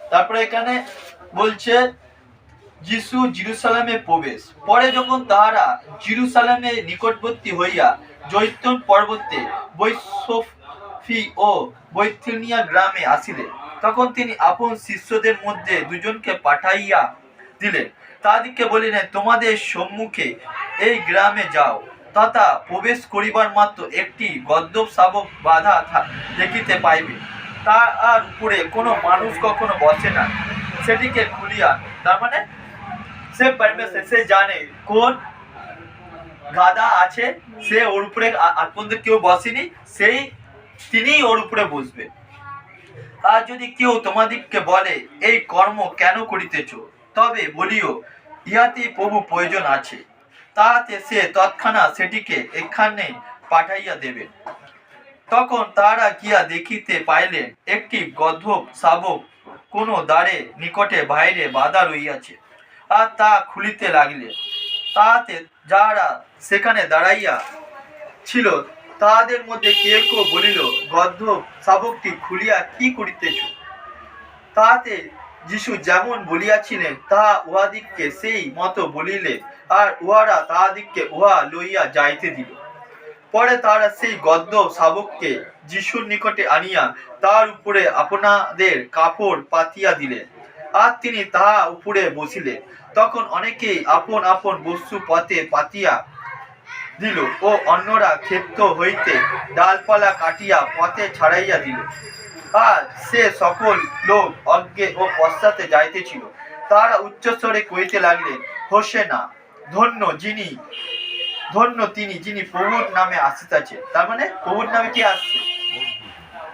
তারপরে এখানে বলছে যিশু জেরুসালেমে প্রবেশ। পরে যখন তাহারা জেরুসালেমে নিকটবর্তী হইয়া জৈতুন পর্বতে বৈসফি ও বৈথিনিয়া গ্রামে আসিলেন, তখন তিনি আপন শিষ্যদের মধ্যে দুজনকে পাঠাইয়া দিলেন, তাহাদিগকে বলিলেন, তোমাদের সম্মুখে এই গ্রামে যাও, তথা প্রবেশ করিবার মাত্র একটি গর্দভ শাবক বাঁধা দেখিতে পাইবে, তার উপরে কোনো মানুষ কখনো বসে না, সেটিকে খুলিয়া, তার মানে সে জানে কোন গাধা আছে, সে ওর উপরে আজ পর্যন্ত কেউ বসেনি, তিনিই ওর উপরে বসবে। আর যদি কেউ তোমাদিগকে বলে, এই কর্ম কেন করিতেছ, তবে বলিও, ইহাতে প্রভু প্রয়োজন আছে, তাহাতে সে তৎক্ষণাৎ সেটিকে এখানে পাঠাইয়া দেবেন। তখন তারা গিয়া দেখিতে পাইলেন, একটি গর্দভ শাবক কোন দ্বারে নিকটে বাইরে বাঁধা রহিয়াছে, আর তা খুলিতে লাগিলেন। তাহাতে যারা সেখানে দাঁড়াইয়া ছিল তাহাদের মধ্যে কেউ কেউ বলিল, গর্দভ শাবকটি খুলিয়া কি করিতেছ? তাহাতে যিশু যেমন বলিয়াছিলেন তাহা উহাদিগকে সেই মতো বলিলেন, আর উহারা তাহাদিগকে উহা লইয়া যাইতে দিল। পরে তারা সেই গর্দভ শাবককে যিশুর নিকটে আনিয়া তার উপরে আপনাদের কাপড় পাতিয়া দিলেন, আর তিনি তাহা উপরে বসিলেন। তখন অনেকেই আপন আপন বস্তু পথে পাতিয়া দিল, ও অন্যরা ক্ষেত্র হইতে ডালপালা কাটিয়া পথে ছাড়াইয়া দিল। আর সে সকল লোক অজ্ঞে ও পশ্চাতে যাইতেছিল। তারা উচ্চস্বরে কইতে লাগলেন, হোসেনা, ধন্য তিনি যিনি প্রভুর নামে আসিতেছে। তার মানে প্রভুর নামে কি আসছে?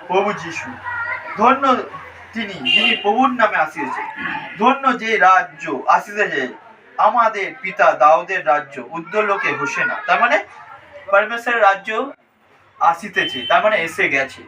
প্রভু যিশু। ধন্য তিনি যিনি প্রভুর নামে আসিতেছে। ধন্য যে রাজ্য আসিতেছে আমাদের পিতা দাউদের রাজ্য, উদ্যলোকে হোসেনা। তার মানে পরমেশ্বরের রাজ্য আসিতেছে, তার মানে এসে গেছে।